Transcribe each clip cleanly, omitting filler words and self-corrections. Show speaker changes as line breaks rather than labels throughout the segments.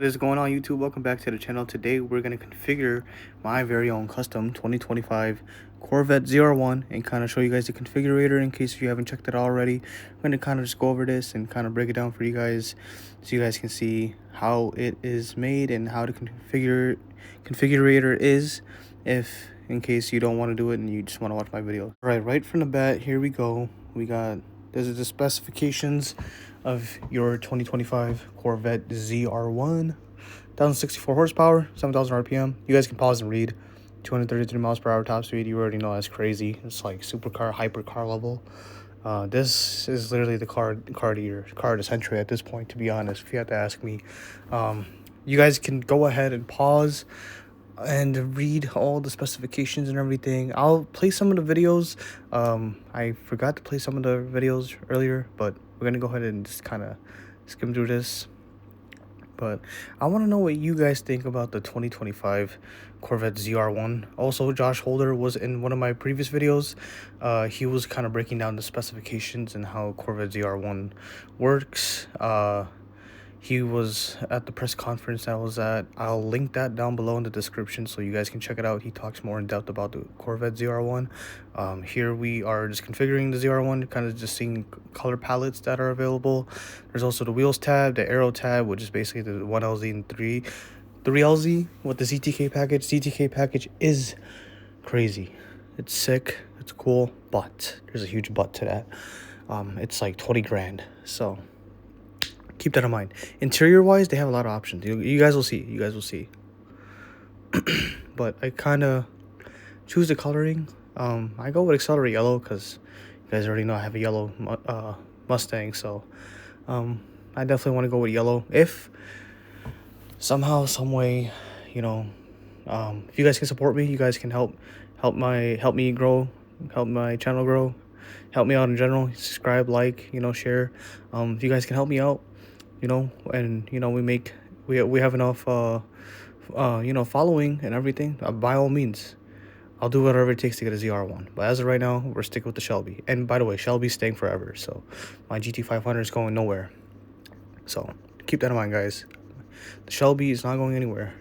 What is going on, YouTube? Welcome back to the channel. Today we're going to configure my very own custom 2025 Corvette ZR1 and kind of show you guys the configurator in case you haven't checked it out already. I'm going to kind of just go over this and kind of break it down for you guys so you guys can see how it is made and how the configurator is, if in case you don't want to do it and you just want to watch my video. Right from the bat, here we go. This is the specifications of your 2025 Corvette ZR1. 1064 horsepower, 7,000 RPM. You guys can pause and read. 233 miles per hour top speed. You already know that's crazy. It's like supercar, hypercar level. This is literally the car to century at this point, to be honest, if you have to ask me. You guys can go ahead and pause and read all the specifications and everything. I'll play some of the videos. I forgot to play some of the videos earlier, but we're gonna go ahead and just kind of skim through this. But I want to know what you guys think about the 2025 Corvette ZR1. Also, Josh Holder was in one of my previous videos. He was kind of breaking down the specifications and how Corvette ZR1 works. He was at the press conference I was at. I'll link that down below in the description so you guys can check it out. He talks more in depth about the Corvette ZR1. Here we are just configuring the ZR1, kind of just seeing color palettes that are available. There's also the wheels tab, the aero tab, which is basically the 1LZ and 3LZ with the ZTK package. ZTK package is crazy. It's sick. It's cool, but there's a huge but to that. It's like 20 grand. So keep that in mind. Interior wise, they have a lot of options. You guys will see. But I kind of choose the coloring. I go with Accelerate Yellow because you guys already know I have a yellow Mustang. So I definitely want to go with yellow. If somehow, some way, if you guys can support me, you guys can help me grow, help my channel grow, help me out in general. Subscribe, like, share. If you guys can help me out, and we have enough following and everything, by all means I'll do whatever it takes to get a ZR1. But as of right now, we're sticking with the Shelby. And by the way, Shelby's staying forever, so my GT500 is going nowhere. So keep that in mind, guys. The Shelby is not going anywhere.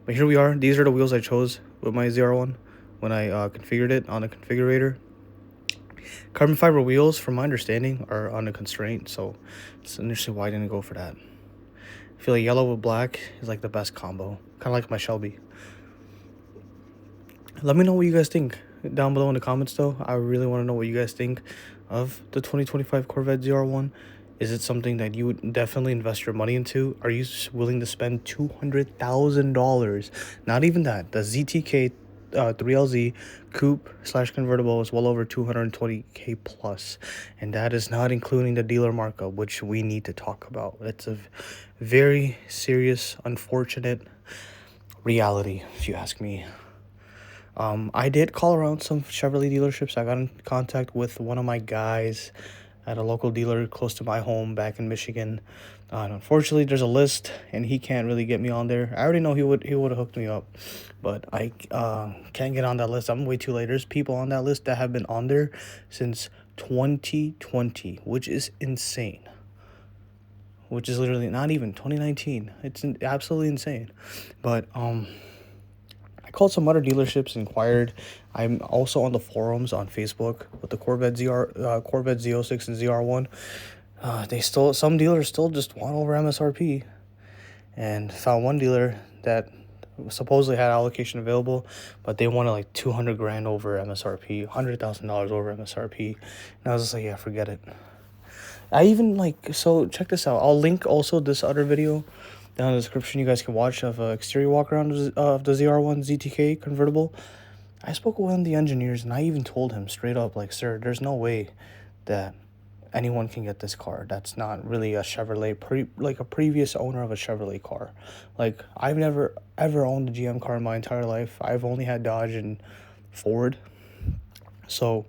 But here we are. These are the wheels I chose with my ZR1 when I configured it on the configurator. Carbon fiber wheels, from my understanding, are on a constraint, so it's initially why I didn't go for that. I feel like yellow with black is like the best combo, kind of like my Shelby. Let me know what you guys think down below in the comments, though. I really want to know what you guys think of the 2025 Corvette ZR1. Is it something that you would definitely invest your money into? Are you willing to spend $200,000? Not even that. The ZTK 3LZ coupe / convertible is well over 220K plus, and that is not including the dealer markup, which we need to talk about. It's a very serious, unfortunate reality, if you ask me. I did call around some Chevrolet dealerships. I got in contact with one of my guys at a local dealer close to my home back in Michigan. And unfortunately, there's a list, and he can't really get me on there. I already know he would have hooked me up, but I can't get on that list. I'm way too late. There's people on that list that have been on there since 2020, which is insane. Which is literally not even 2019. It's absolutely insane. But I called some other dealerships, inquired. I'm also on the forums on Facebook with the Corvette Z06 and ZR1. Some dealers still just want over MSRP, and found one dealer that supposedly had allocation available, but they wanted like 200 grand over MSRP, $100,000 over MSRP, and I was just like, yeah, forget it. I even so check this out. I'll link also this other video down in the description. You guys can watch of an exterior walk around of the ZR1 ZTK convertible. I spoke with one of the engineers, and I even told him straight up, like, sir, there's no way that anyone can get this car that's not really a Chevrolet, a previous owner of a Chevrolet car. Like, I've never ever owned a GM car in my entire life. I've only had Dodge and Ford. So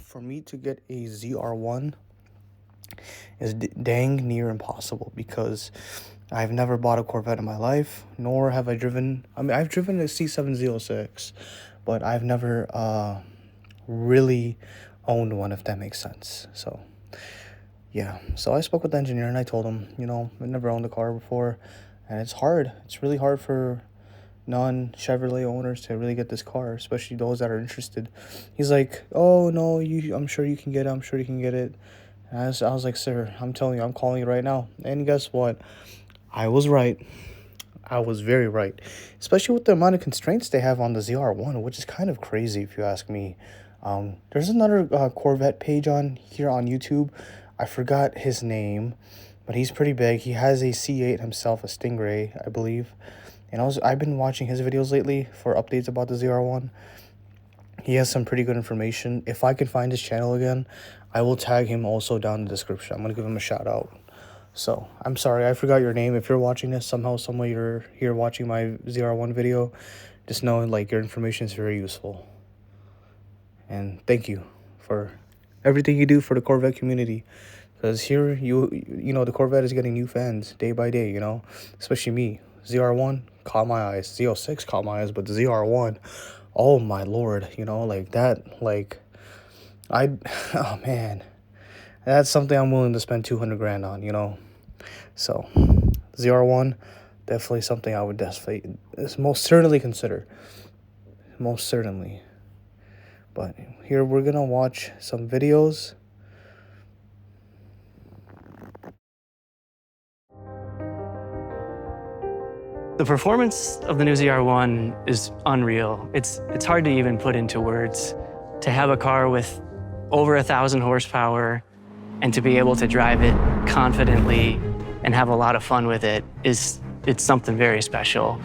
for me to get a ZR1 is dang near impossible, because I've never bought a Corvette in my life, nor have I driven. I mean, I've driven a C8 ZR1, but I've never really owned one, if that makes sense. So Yeah, so I spoke with the engineer and I told him, you know, I've never owned a car before, and it's hard. It's really hard for non-Chevrolet owners to really get this car, especially those that are interested. He's like, oh no, I'm sure you can get it. I'm sure you can get it. And I was like, sir, I'm telling you, I'm calling you right now. And guess what? I was right. I was very right, especially with the amount of constraints they have on the ZR1, which is kind of crazy if you ask me. There's another Corvette page on here on YouTube. I forgot his name, but he's pretty big. He has a C8 himself, a Stingray, I believe. And I've been watching his videos lately for updates about the ZR1. He has some pretty good information. If I can find his channel again, I will tag him also down in the description. I'm going to give him a shout out. So, I'm sorry, I forgot your name. If you're watching this, somehow, somewhere you're here watching my ZR1 video, just know, like, your information is very useful. And thank you for everything you do for the Corvette community. Because here, you know, the Corvette is getting new fans day by day, you know, especially me. ZR1 caught my eyes. Z06 caught my eyes, but the ZR1, oh my lord, you know, like that, like, oh man. That's something I'm willing to spend 200 grand on, you know. So, ZR1, definitely something I would most certainly consider. Most certainly. But here we're going to watch some videos.
The performance of the new ZR1 is unreal. It's hard to even put into words. To have a car with over 1,000 horsepower and to be able to drive it confidently and have a lot of fun with it it's something very special.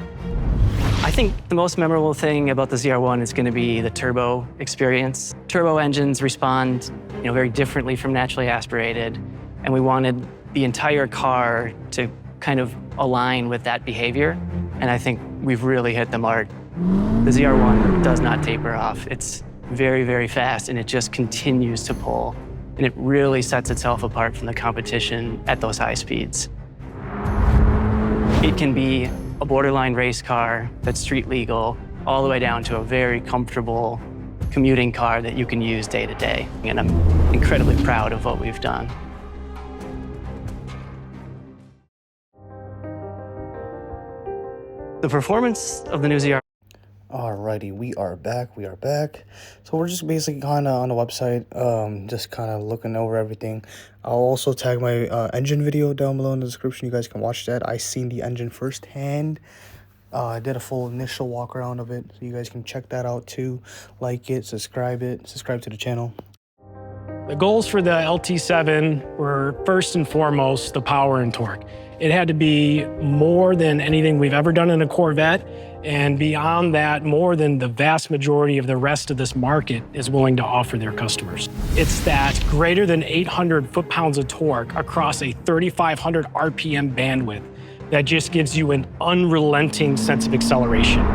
I think the most memorable thing about the ZR1 is going to be the turbo experience. Turbo engines respond, you know, very differently from naturally aspirated, and we wanted the entire car to kind of align with that behavior, and I think we've really hit the mark. The ZR1 does not taper off. It's very, very fast, and it just continues to pull. And it really sets itself apart from the competition at those high speeds. It can be a borderline race car that's street legal, all the way down to a very comfortable commuting car that you can use day to day. And I'm incredibly proud of what we've done. The performance of the new ZR.
Alrighty, we are back. So we're just basically kind of on the website, just kind of looking over everything. I'll also tag my engine video down below in the description. You guys can watch that. I seen the engine firsthand. I did a full initial walk around of it, so you guys can check that out too. Like it, subscribe to the channel.
The goals for the LT7 were first and foremost the power and torque. It had to be more than anything we've ever done in a Corvette, and beyond that, more than the vast majority of the rest of this market is willing to offer their customers. It's that greater than 800 foot-pounds of torque across a 3,500 RPM bandwidth that just gives you an unrelenting sense of acceleration.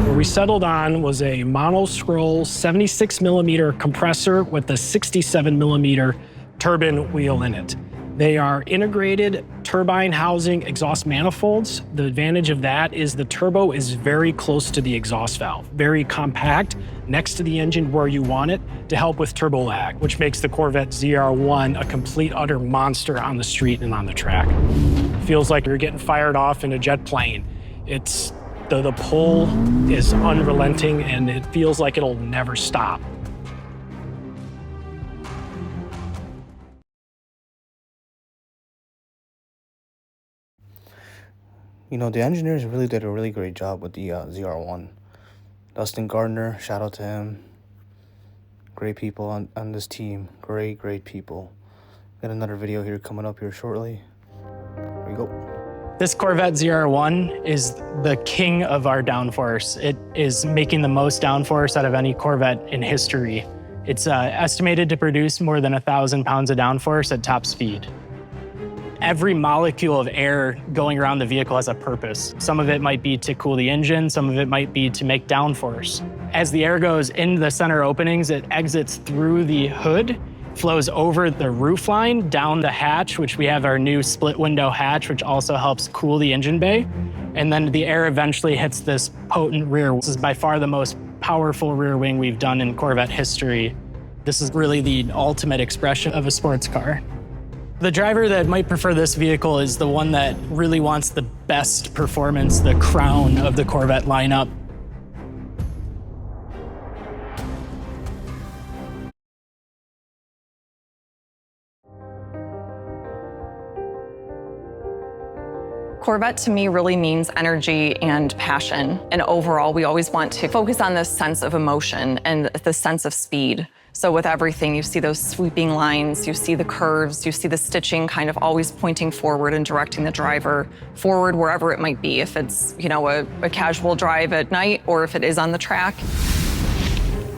What we settled on was a mono-scroll 76 millimeter compressor with a 67 millimeter turbine wheel in it. They are integrated turbine housing exhaust manifolds. The advantage of that is the turbo is very close to the exhaust valve, very compact next to the engine where you want it to help with turbo lag, which makes the Corvette ZR1 a complete utter monster on the street and on the track. It feels like you're getting fired off in a jet plane. It's the pull is unrelenting and it feels like it'll never stop.
You know, the engineers really did a really great job with the ZR1. Dustin Gardner, shout out to him. Great people on this team. Great people. Got another video here coming up here shortly. Here we go.
This Corvette ZR1 is the king of our downforce. It is making the most downforce out of any Corvette in history. It's estimated to produce more than 1,000 pounds of downforce at top speed. Every molecule of air going around the vehicle has a purpose. Some of it might be to cool the engine, some of it might be to make downforce. As the air goes into the center openings, it exits through the hood, flows over the roofline, down the hatch, which we have our new split window hatch, which also helps cool the engine bay. And then the air eventually hits this potent rear. This is by far the most powerful rear wing we've done in Corvette history. This is really the ultimate expression of a sports car.
The driver that might prefer this vehicle is the one that really wants the best performance, the crown of the Corvette lineup.
Corvette to me really means energy and passion. And overall, we always want to focus on this sense of emotion and the sense of speed. So with everything, you see those sweeping lines, you see the curves, you see the stitching kind of always pointing forward and directing the driver forward wherever it might be, if it's, you know, a casual drive at night or if it is on the track.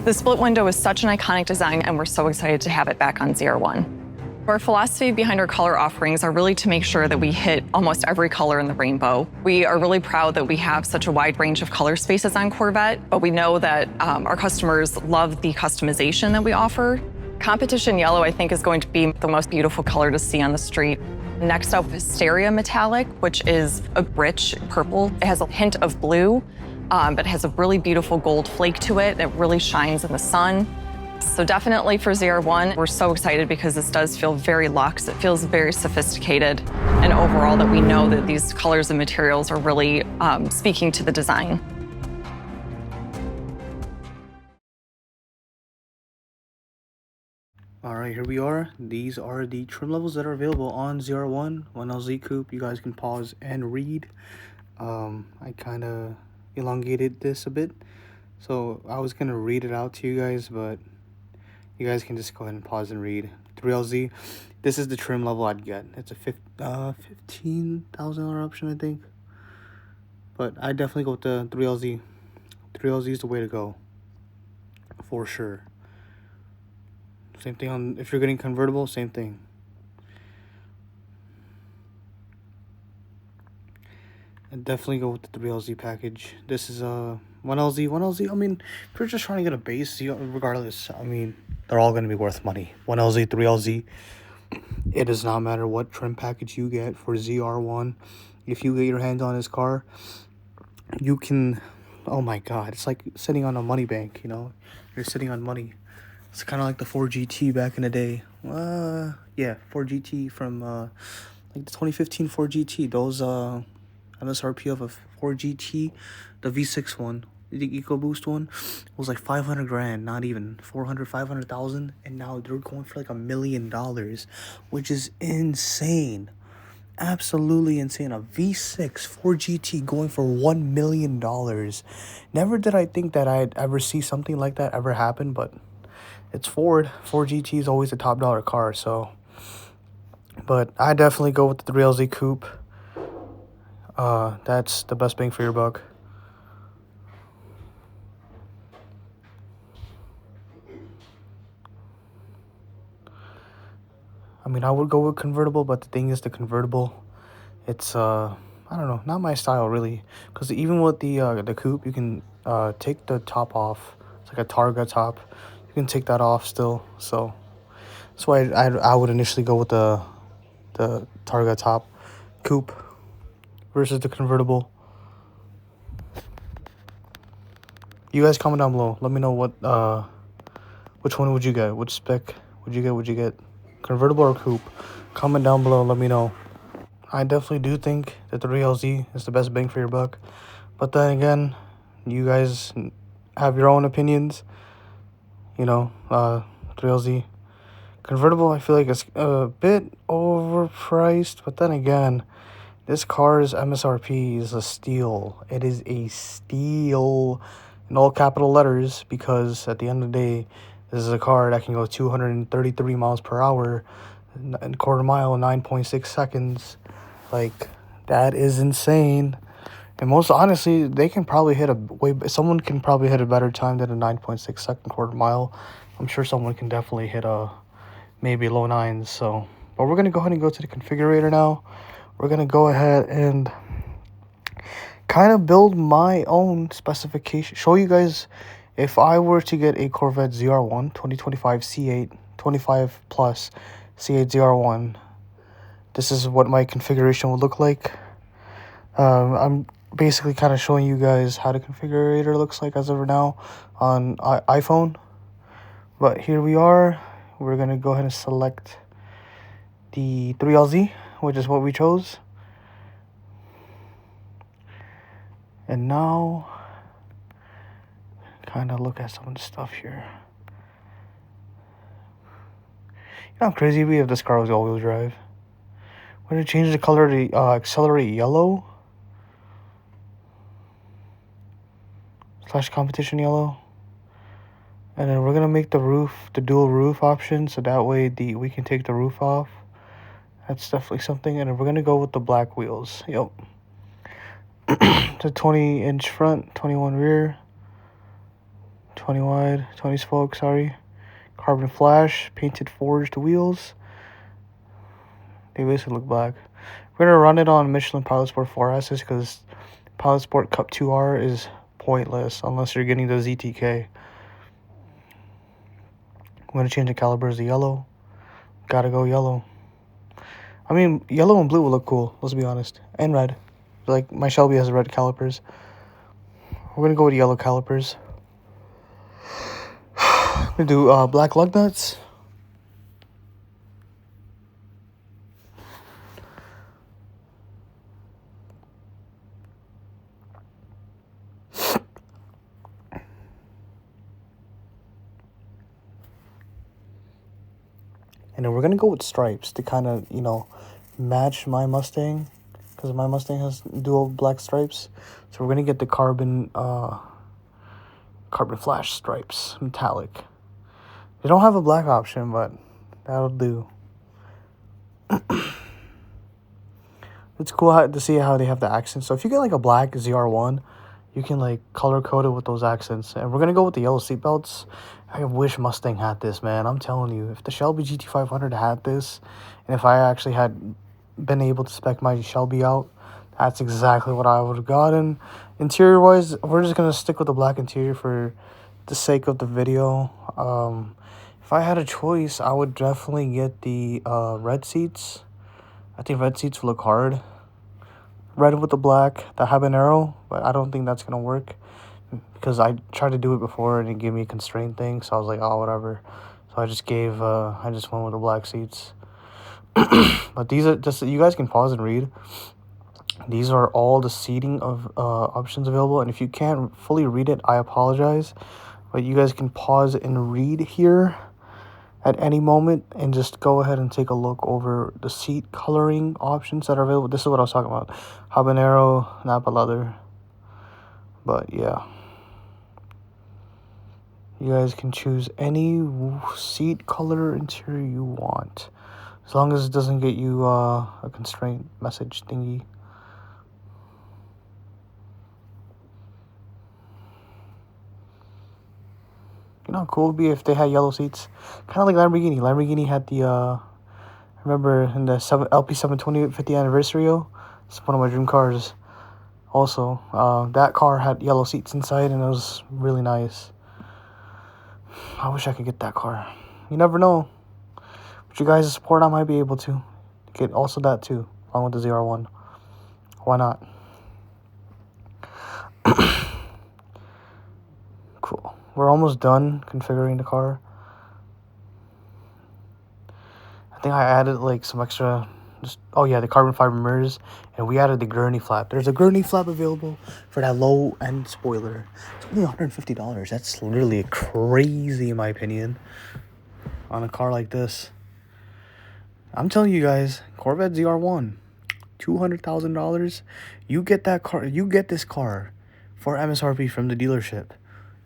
The split window is such an iconic design, and we're so excited to have it back on ZR1. Our philosophy behind our color offerings are really to make sure that we hit almost every color in the rainbow. We are really proud that we have such a wide range of color spaces on Corvette, but we know that our customers love the customization that we offer. Competition yellow, I think, is going to be the most beautiful color to see on the street. Next up, Hysteria Metallic, which is a rich purple. It has a hint of blue, but has a really beautiful gold flake to it that really shines in the sun. So definitely for ZR1, we're so excited because this does feel very luxe. It feels very sophisticated. And overall, that we know that these colors and materials are really speaking to the design.
All right, here we are. These are the trim levels that are available on ZR1, 1LZ Coupe. You guys can pause and read. I kind of elongated this a bit, so I was going to read it out to you guys, but you guys can just go ahead and pause and read. 3LZ, this is the trim level I'd get. It's a $15,000 option, I think. But I definitely go with the 3LZ. 3LZ is the way to go, for sure. Same thing on, if you're getting convertible, same thing. I'd definitely go with the 3LZ package. This is 1LZ. I mean, if you're just trying to get a base, regardless, I mean, they're all going to be worth money. 1LZ, 3LZ. It does not matter what trim package you get for ZR1. If you get your hands on this car, you can, oh my God, it's like sitting on a money bank, you know? You're sitting on money. It's kind of like the 4GT back in the day. Yeah, 4GT from like the 2015 4GT. Those MSRP of a 4GT, the V6 one, the EcoBoost one, was like 500 grand, not even 500,000, and now they're going for like $1 million, which is insane. Absolutely insane. A V6 4GT going for $1 million. Never did I think that I'd ever see something like that ever happen, but it's Ford. 4GT is always a top dollar car, so. But I definitely go with the 3LZ Coupe. That's the best bang for your buck. I mean, I would go with convertible, but the thing is, the convertible, it's I don't know, not my style really. Because even with the coupe, you can take the top off. It's like a Targa top. You can take that off still. So that's why I would initially go with the Targa top coupe versus the convertible. You guys comment down below. Let me know what which one would you get? Which spec would you get? Convertible or coupe? Comment down below, let me know. I definitely do think that the 3LZ is the best bang for your buck. But then again, you guys have your own opinions. You know, 3LZ. Convertible, I feel like it's a bit overpriced. But then again, this car's MSRP is a steal. It is a steal in all capital letters, because at the end of the day, this is a car that can go 233 miles per hour, and quarter mile in 9.6 seconds. Like, that is insane. And most honestly, they can probably hit someone can probably hit a better time than a 9.6 second quarter mile. I'm sure someone can definitely hit maybe low nines. So, but we're gonna go ahead and go to the configurator now. We're gonna go ahead and kind of build my own specification. Show you guys, if I were to get a Corvette ZR1 2025 C8 25 plus C8 ZR1, this is what my configuration would look like. I'm basically kind of showing you guys how the configurator looks like as of now on iPhone. But here we are. We're going to go ahead and select the 3LZ, which is what we chose. And now, kind of look at some of the stuff here. You know how crazy we have this car with all-wheel drive? We're going to change the color to accelerate yellow. / competition yellow. And then we're going to make the roof, the dual roof option, so that way we can take the roof off. That's definitely something. And then we're going to go with the black wheels. Yep. The 20-inch front, 21 rear, 20 wide, 20 spoke, sorry. Carbon flash, painted forged wheels. They basically look black. We're going to run it on Michelin Pilot Sport 4S's because Pilot Sport Cup 2R is pointless unless you're getting the ZTK. I'm going to change the calipers to yellow. Gotta go yellow. I mean, yellow and blue will look cool, let's be honest. And red. Like, my Shelby has red calipers. We're going to go with yellow calipers. I'm going to do black lug nuts. And then we're going to go with stripes to kind of, you know, match my Mustang. Because my Mustang has dual black stripes. So we're going to get the carbon flash stripes, metallic. They don't have a black option, but that'll do. It's cool to see how they have the accents. So if you get like a black ZR1, you can like color code it with those accents. And we're going to go with the yellow seatbelts. I wish Mustang had this, man. I'm telling you, if the Shelby GT500 had this, and if I actually had been able to spec my Shelby out, that's exactly what I would have gotten. Interior wise, we're just gonna stick with the black interior for the sake of the video. If I had a choice, I would definitely get the red seats. I think red seats look hard. Red with the black, the habanero, but I don't think that's gonna work because I tried to do it before and it gave me a constraint thing, so I was like, oh, whatever. So I just went with the black seats. But these are just, you guys can pause and read. These are all the seating of options available, and if you can't fully read it, I apologize, but you guys can pause and read here at any moment and just go ahead and take a look over the seat coloring options that are available. This is what I was talking about. Habanero, Napa leather. But yeah, you guys can choose any seat color interior you want, as long as it doesn't get you a constraint message thingy. You know how cool it would be if they had yellow seats? Kind of like Lamborghini. Lamborghini had the, I remember in the LP720 50th anniversary, it's one of my dream cars. Also, that car had yellow seats inside and it was really nice. I wish I could get that car. You never know. With you guys' support, I might be able to get also that too, along with the ZR1. Why not? Cool. We're almost done configuring the car. I think I added like some extra, oh yeah, the carbon fiber mirrors, and we added the gurney flap. There's a gurney flap available for that low end spoiler. It's only $150. That's literally crazy in my opinion on a car like this. I'm telling you guys, Corvette ZR1, $200,000. You get that car, you get this car for MSRP from the dealership.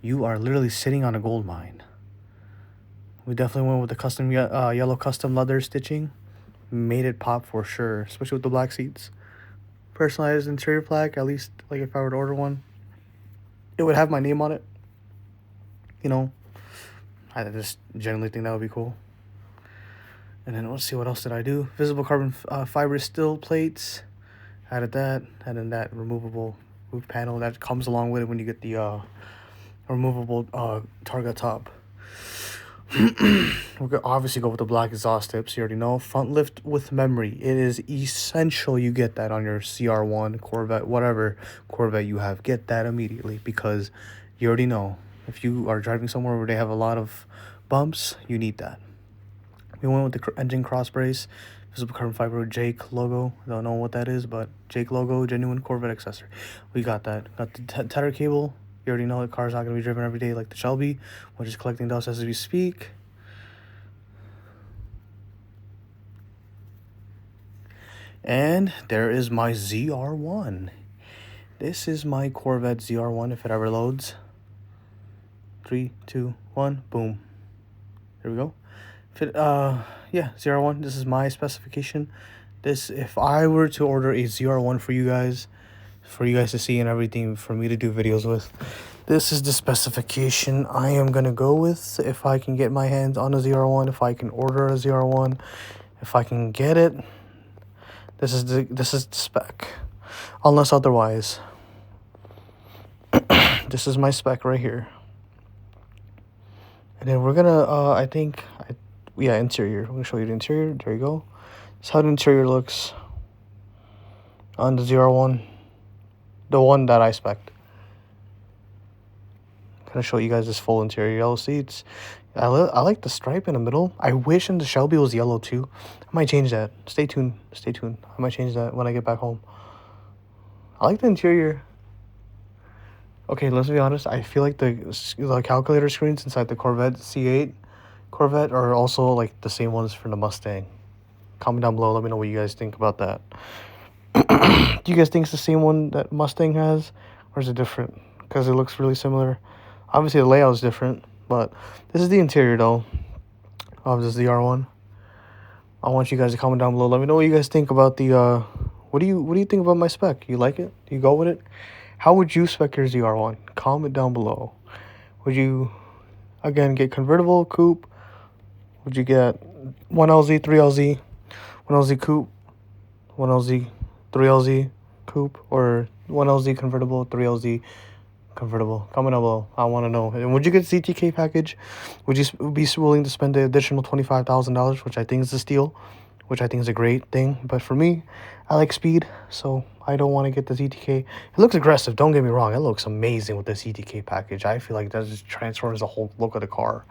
You are literally sitting on a gold mine. We definitely went with the custom yellow custom leather stitching. Made it pop for sure, especially with the black seats. Personalized interior plaque, at least like if I were to order one, it would have my name on it. You know, I just genuinely think that would be cool. And then let's see, what else did I do? Visible carbon fiber steel plates. Added that, and then that removable roof panel that comes along with it when you get the removable Targa top. We're gonna obviously go with the black exhaust tips. You already know. Front lift with memory. It is essential you get that on your CR1, Corvette, whatever Corvette you have. Get that immediately, because you already know if you are driving somewhere where they have a lot of bumps, you need that. We went with the engine cross brace, visible carbon fiber Jake logo. Don't know what that is, but Jake logo, genuine Corvette accessory. We got that. Got the tether cable. You already know the car's not going to be driven every day like the Shelby. We're just collecting dust as we speak. And there is my ZR1. This is my Corvette ZR1 if it ever loads. 3, 2, 1, boom. There we go. Yeah, ZR1. This is my specification. This, if I were to order a ZR1 for you guys to see and everything, for me to do videos with, this is the specification I am gonna go with. If I can get my hands on a ZR1, if I can order a ZR1, if I can get it, this is the spec. Unless otherwise, this is my spec right here. And then we're gonna interior. I'm gonna show you the interior. There you go. That's how the interior looks on the ZR1, the one that I spec'd. Gonna show you guys this full interior. Yellow seats. I like the stripe in the middle. I wish in the Shelby was yellow too. I might change that. Stay tuned. Stay tuned. I might change that when I get back home. I like the interior. Okay, let's be honest. I feel like the calculator screens inside the Corvette C8 Corvette are also like the same ones for the Mustang. Comment down below. Let me know what you guys think about that. Do you guys think it's the same one that Mustang has, or is it different? Because it looks really similar. Obviously, the layout is different, but this is the interior though of this ZR1. I want you guys to comment down below. Let me know what you guys think about the what do you think about my spec? You like it? Do you go with it? How would you spec your ZR1? Comment down below. Would you, again, get convertible, coupe? Would you get 1LZ, 3LZ, 1LZ coupe, 1LZ, 3LZ coupe, or 1LZ convertible, 3LZ convertible? Comment down below. I want to know. And would you get the CTK package? Would you be willing to spend the additional $25,000, which I think is a steal, which I think is a great thing? But for me, I like speed, so I don't want to get the ZTK. It looks aggressive, don't get me wrong. It looks amazing with the ZTK package. I feel like that just transforms the whole look of the car.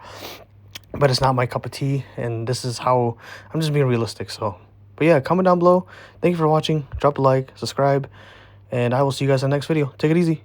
But it's not my cup of tea, and this is how I'm just being realistic. So, but yeah, comment down below. Thank you for watching. Drop a like, subscribe, and I will see you guys in the next video. Take it easy.